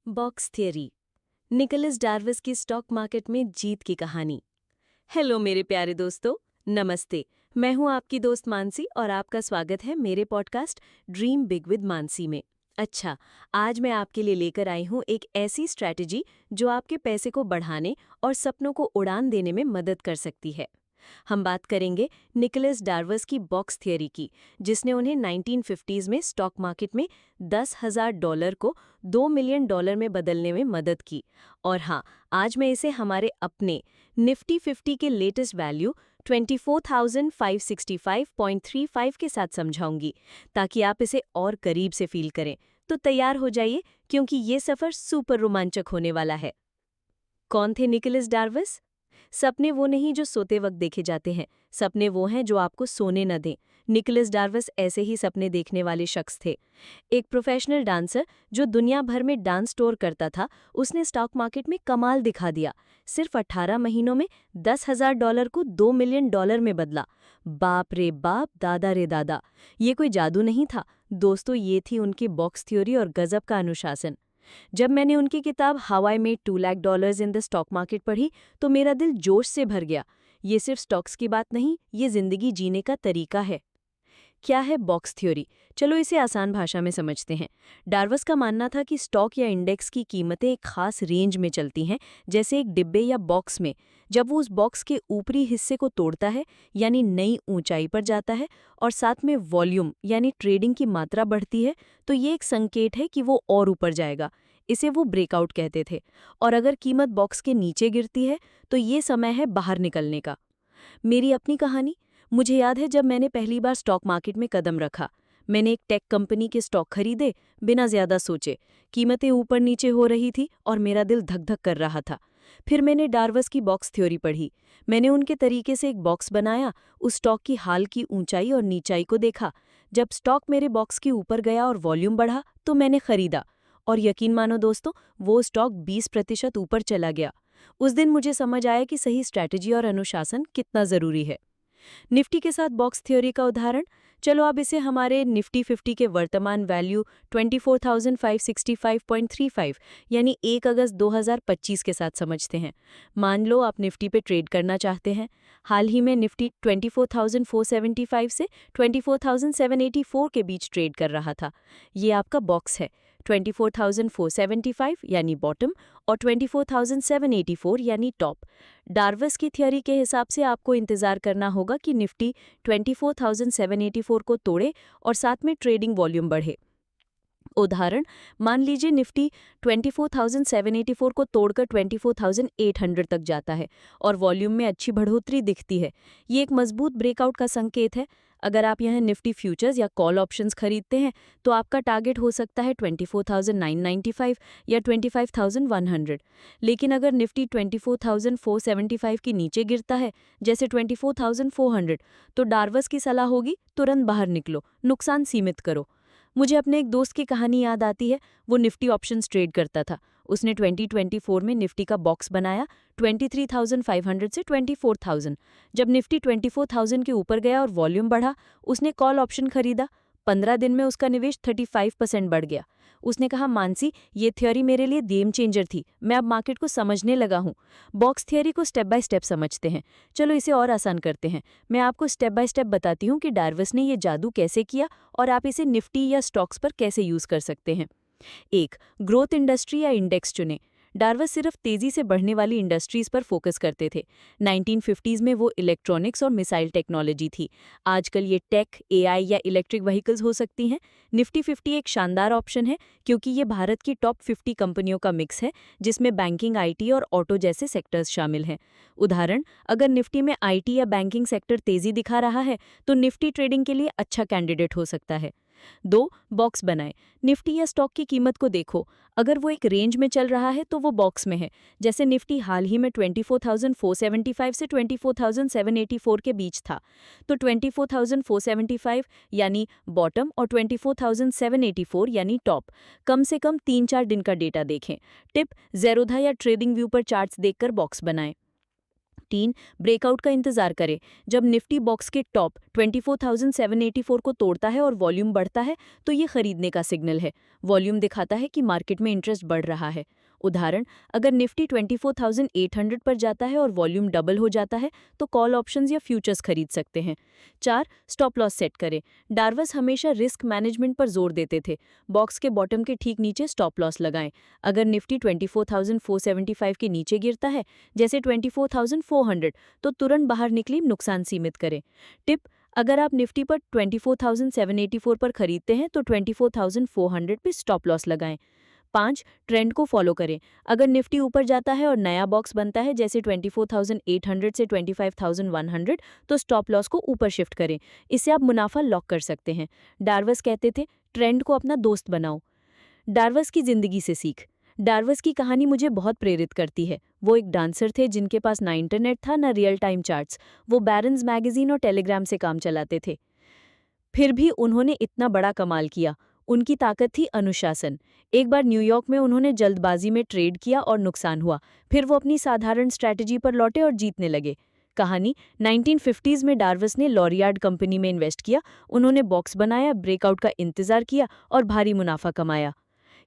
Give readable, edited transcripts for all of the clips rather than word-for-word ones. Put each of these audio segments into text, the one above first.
Box theory, Nicholas डार्विस की stock market में जीत की कहानी। हेलो मेरे प्यारे दोस्तों, नमस्ते। मैं हूं आपकी दोस्त मानसी और आपका स्वागत है मेरे podcast dream big with Mansi में। अच्छा, आज मैं आपके लिए लेकर आई हूं एक ऐसी स्ट्रैटेजी जो आपके पैसे को बढ़ाने और सपनों को उड़ान देने में मदद कर सकती है। हम बात करेंगे निकोलस डार्विस की बॉक्स थियरी की, जिसने उन्हें 1950s में स्टॉक मार्केट में $10,000 को $2 मिलियन में बदलने में मदद की। और हाँ, आज मैं इसे हमारे अपने निफ्टी 50 के लेटेस्ट वैल्यू 24,565.35 के साथ समझाऊंगी, ताकि आप इसे और करीब से फील करें। तो तैयार हो जाइए, क्योंकि ये सफ़र सुपर रोमांचक होने वाला है। कौन थे निकोलस डार्विस? सपने वो नहीं जो सोते वक्त देखे जाते हैं, सपने वो हैं जो आपको सोने न दें। निकोलस डार्विस ऐसे ही सपने देखने वाले शख्स थे। एक प्रोफेशनल डांसर जो दुनिया भर में डांस टूर करता था, उसने स्टॉक मार्केट में कमाल दिखा दिया। सिर्फ 18 महीनों में $10,000 को $2 मिलियन में बदला। बाप रे बाप, दादा रे दादा, ये कोई जादू नहीं था दोस्तों, ये थी उनकी बॉक्स थ्योरी और गजब का अनुशासन। जब मैंने उनकी किताब how I made $2 lakh in the stock market पढ़ी, तो मेरा दिल जोश से भर गया। ये सिर्फ स्टॉक्स की बात नहीं, ये जिंदगी जीने का तरीका है। क्या है बॉक्स थ्योरी? चलो इसे आसान भाषा में समझते हैं। डार्विस का मानना था कि स्टॉक या इंडेक्स की कीमतें एक खास रेंज में चलती हैं, जैसे एक डिब्बे या बॉक्स में। जब वो उस बॉक्स के ऊपरी हिस्से को तोड़ता है, यानी नई ऊंचाई पर जाता है, और साथ में वॉल्यूम यानी ट्रेडिंग की मात्रा बढ़ती है, तो ये एक संकेत है कि वो और ऊपर जाएगा। इसे वो ब्रेकआउट कहते थे। और अगर कीमत बॉक्स के नीचे गिरती है, तो ये समय है बाहर निकलने का। मेरी अपनी कहानी, मुझे याद है जब मैंने पहली बार स्टॉक मार्केट में कदम रखा। मैंने एक टेक कंपनी के स्टॉक खरीदे, बिना ज्यादा सोचे। कीमतें ऊपर नीचे हो रही थी और मेरा दिल धक धक कर रहा था। फिर मैंने डार्विस की बॉक्स थ्योरी पढ़ी। मैंने उनके तरीके से एक बॉक्स बनाया, उस स्टॉक की हाल की ऊंचाई और नीचाई को देखा। जब स्टॉक मेरे बॉक्स के ऊपर गया और वॉल्यूम बढ़ा, तो मैंने खरीदा। और यकीन मानो दोस्तों, वो स्टॉक 20% ऊपर चला गया। उस दिन मुझे समझ आया कि सही स्ट्रैटेजी और अनुशासन कितना जरूरी है। निफ्टी के साथ बॉक्स थ्योरी का उदाहरण, चलो अब इसे हमारे निफ्टी 50 के वर्तमान वैल्यू 24,565.35 यानी 1 अगस्त 2025 के साथ समझते हैं। मान लो आप निफ्टी पे ट्रेड करना चाहते हैं। हाल ही में निफ्टी 24,475 से 24,784 के बीच ट्रेड कर रहा था। ये आपका बॉक्स है। 24,475 यानी बॉटम और 24,784 यानी टॉप। डार्विस की थ्योरी के हिसाब से आपको इंतजार करना होगा कि निफ्टी 24,784 को तोड़े और साथ में ट्रेडिंग वॉल्यूम बढ़े। उदाहरण, मान लीजिए निफ्टी 24,784 को तोड़कर 24,800 तक जाता है और वॉल्यूम में अच्छी बढ़ोतरी दिखती है। ये एक मजबूत ब्रेकआउट का संकेत है। अगर आप यहां निफ्टी फ्यूचर्स या कॉल ऑप्शंस खरीदते हैं, तो आपका टारगेट हो सकता है 24,995 या 25,100। लेकिन अगर निफ्टी 24,475 के नीचे गिरता है, जैसे 24,400, तो डार्विस की सलाह होगी तुरंत बाहर निकलो, नुकसान सीमित करो। मुझे अपने एक दोस्त की कहानी याद आती है। वो निफ्टी ऑप्शंस ट्रेड करता था। उसने 2024 में निफ्टी का बॉक्स बनाया, 23,500 से 24,000। जब निफ्टी 24,000 के ऊपर गया और वॉल्यूम बढ़ा, उसने कॉल ऑप्शन खरीदा। 15 दिन में उसका निवेश 35% बढ़ गया। उसने कहा, मानसी, ये थ्योरी मेरे लिए गेम चेंजर थी। मैं अब मार्केट को समझने लगा हूँ। बॉक्स थ्योरी को स्टेप बाय स्टेप समझते हैं। चलो इसे और आसान करते हैं। मैं आपको स्टेप बाय स्टेप बताती हूँ कि डार्विस ने ये जादू कैसे किया और आप इसे निफ्टी या स्टॉक्स पर कैसे यूज कर सकते हैं। 1. ग्रोथ इंडस्ट्री या इंडेक्स चुनें। डार्विस सिर्फ तेजी से बढ़ने वाली इंडस्ट्रीज पर फोकस करते थे। 1950s में वो इलेक्ट्रॉनिक्स और मिसाइल टेक्नोलॉजी थी। आजकल ये टेक, एआई या इलेक्ट्रिक व्हीकल्स हो सकती हैं। निफ्टी 50 एक शानदार ऑप्शन है, क्योंकि ये भारत की टॉप 50 कंपनियों का मिक्स है, जिसमें बैंकिंग, आईटी और ऑटो जैसे सेक्टर्स शामिल हैं। उदाहरण, अगर निफ्टी में आईटी या बैंकिंग सेक्टर तेजी दिखा रहा है, तो निफ्टी ट्रेडिंग के लिए अच्छा कैंडिडेट हो सकता है। 2. बॉक्स बनाएं। निफ्टी या स्टॉक की कीमत को देखो। अगर वो एक रेंज में चल रहा है, तो वो बॉक्स में है। जैसे निफ्टी हाल ही में 24,475 से 24,784 के बीच था, तो 24,475 यानी बॉटम और 24,784 यानी टॉप। कम से कम 3-4 दिन का डेटा देखें। टिप, ज़ेरोधा या ट्रेडिंग व्यू पर चार्ट्स देखकर बॉक्स बनाएं। 3. ब्रेकआउट का इंतजार करें। जब निफ्टी बॉक्स के टॉप 24,784 को तोड़ता है और वॉल्यूम बढ़ता है तो ये खरीदने का सिग्नल है। वॉल्यूम दिखाता है कि मार्केट में इंटरेस्ट बढ़ रहा है। उदाहरण, अगर निफ्टी 24,800 पर जाता है और वॉल्यूम डबल हो जाता है तो कॉल ऑप्शंस या फ्यूचर्स खरीद सकते हैं। 4. स्टॉप लॉस सेट करें। डार्वस हमेशा रिस्क मैनेजमेंट पर जोर देते थे। बॉक्स के बॉटम के ठीक नीचे स्टॉप लॉस लगाएं। अगर निफ्टी 24,475 के नीचे गिरता है, जैसे 24,400, तो तुरंत बाहर निकली नुकसान सीमित करें। टिप, अगर आप निफ्टी पर 24,784 पर खरीदते हैं तो 24,400 पे स्टॉप लॉस लगाएं। 5. ट्रेंड को फॉलो करें। अगर निफ्टी ऊपर जाता है और नया बॉक्स बनता है, जैसे 24,800 से 25,100, तो स्टॉप लॉस को ऊपर शिफ्ट करें। इससे आप मुनाफा लॉक कर सकते हैं। डार्वस कहते थे, ट्रेंड को अपना दोस्त बनाओ। डार्वस की जिंदगी से सीख। डार्वस की कहानी मुझे बहुत प्रेरित करती है। वो एक डांसर थे जिनके पास ना इंटरनेट था ना रियल टाइम चार्ट्स। वो बैरन्स मैगजीन और टेलीग्राम से काम चलाते थे। फिर भी उन्होंने इतना बड़ा कमाल किया। उनकी ताकत थी अनुशासन। एक बार न्यूयॉर्क में उन्होंने जल्दबाजी में ट्रेड किया और नुकसान हुआ। फिर वो अपनी साधारण स्ट्रैटेजी पर लौटे और जीतने लगे। कहानी, 1950s में डार्वस ने लॉरियार्ड कंपनी में इन्वेस्ट किया। उन्होंने बॉक्स बनाया, ब्रेकआउट का इंतजार किया और भारी मुनाफा कमाया।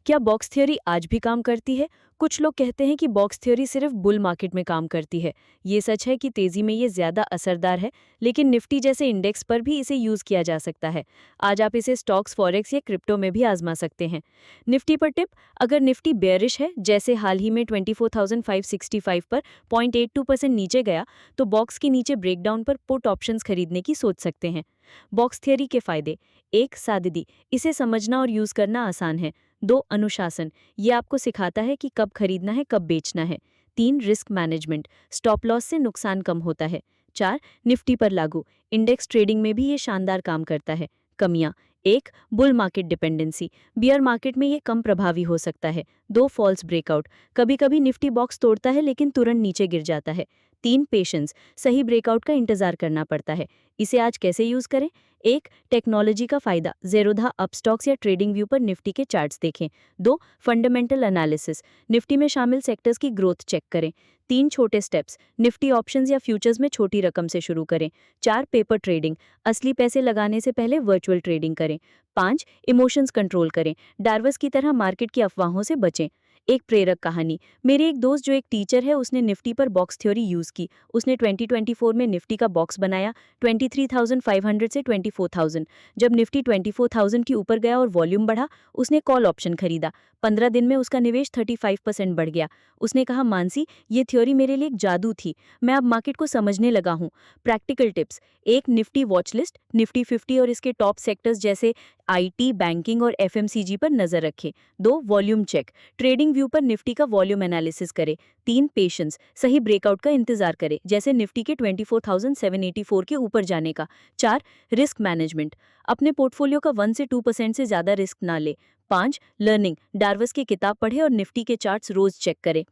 क्या बॉक्स थ्योरी आज भी काम करती है? कुछ लोग कहते हैं कि बॉक्स थ्योरी सिर्फ बुल मार्केट में काम करती है। ये सच है कि तेजी में ये ज्यादा असरदार है, लेकिन निफ्टी जैसे इंडेक्स पर भी इसे यूज किया जा सकता है। आज आप इसे स्टॉक्स, फॉरेक्स या क्रिप्टो में भी आजमा सकते हैं। निफ्टी पर टिप, अगर निफ्टी बेयरिश है, जैसे हाल ही में 24,565 पर 0.82% नीचे गया, तो बॉक्स के नीचे ब्रेकडाउन पर पुट ऑप्शंस खरीदने की सोच सकते हैं। बॉक्स थ्योरी के फायदे: 1. सादगी, इसे समझना और यूज करना आसान है। 2. अनुशासन, ये आपको सिखाता है कि कब खरीदना है, कब बेचना है। 3. रिस्क मैनेजमेंट, स्टॉप लॉस से नुकसान कम होता है। 4. निफ्टी पर लागू, इंडेक्स ट्रेडिंग में भी ये शानदार काम करता है। कमियां: 1. Bull market dependency, beer market में ये कम प्रभावी हो सकता है। 2. फॉल्स ब्रेकआउट, कभी कभी निफ्टी बॉक्स तोड़ता है लेकिन तुरंत नीचे गिर जाता है। 3. पेशेंस, सही ब्रेकआउट का इंतजार करना पड़ता है। इसे आज कैसे यूज करें? 1. टेक्नोलॉजी का फायदा, ज़ेरोधा अपस्टॉक्स या ट्रेडिंग व्यू पर निफ्टी के चार्ट्स देखें। 2. फंडामेंटल एनालिसिस, निफ्टी में शामिल सेक्टर्स की ग्रोथ चेक करें। 3. छोटे स्टेप्स, निफ्टी ऑप्शंस या फ्यूचर्स में छोटी रकम से शुरू करें। 4. पेपर ट्रेडिंग, असली पैसे लगाने से पहले वर्चुअल ट्रेडिंग करें। 5. इमोशंस कंट्रोल करें, डार्वस की तरह मार्केट की अफवाहों से बचें। एक प्रेरक कहानी, मेरे एक दोस्त जो एक टीचर है, उसने निफ्टी पर बॉक्स थ्योरी यूज की। उसने 2024 में निफ्टी का बॉक्स बनाया, 23,500 से 24,000। जब निफ्टी 24,000 के ऊपर गया और वॉल्यूम बढ़ा, उसने कॉल ऑप्शन खरीदा। 15 दिन में उसका निवेश 35% बढ़ गया। उसने कहा, मानसी, ये थ्योरी मेरे लिए एक जादू थी। मैं अब मार्केट को समझने लगा हूँ। Practical tips: 1. Nifty watch list, Nifty 50 और इसके टॉप सेक्टर्स जैसे आईटी, बैंकिंग और एफएमसीजी पर नजर रखें। 2. वॉल्यूम चेक, ट्रेडिंग व्यू पर निफ्टी का वॉल्यूम एनालिसिस करें। 3. पेशेंस, सही ब्रेकआउट का इंतजार करें, जैसे निफ्टी के 24,784 के ऊपर जाने का। 4. रिस्क मैनेजमेंट, अपने पोर्टफोलियो का 1 से 2% से ज्यादा रिस्क ना ले। 5. लर्निंग, डार्वस की किताब पढ़े और निफ्टी के चार्ट्स रोज चेक करें।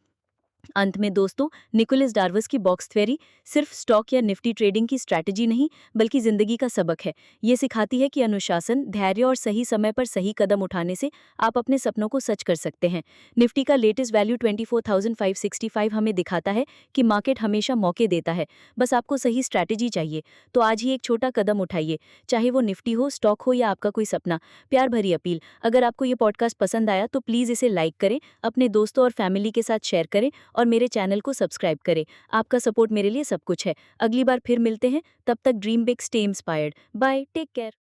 अंत में दोस्तों, निकोलस डार्वस की बॉक्स थ्योरी सिर्फ स्टॉक या निफ्टी ट्रेडिंग की स्ट्रैटेजी नहीं, बल्कि जिंदगी का सबक है। ये सिखाती है कि अनुशासन, धैर्य और सही समय पर सही कदम उठाने से आप अपने सपनों को सच कर सकते हैं। निफ्टी का लेटेस्ट वैल्यू 24,565 हमें दिखाता है कि मार्केट हमेशा मौके देता है, बस आपको सही स्ट्रैटेजी चाहिए। तो आज ही एक छोटा कदम उठाइए, चाहे वो निफ्टी हो, स्टॉक हो या आपका कोई सपना। प्यार भरी अपील, अगर आपको ये पॉडकास्ट पसंद आया तो प्लीज़ इसे लाइक करें, अपने दोस्तों और फैमिली के साथ शेयर करें और मेरे चैनल को सब्सक्राइब करें। आपका सपोर्ट मेरे लिए सब कुछ है। अगली बार फिर मिलते हैं, तब तक dream big, stay inspired. Bye, take care.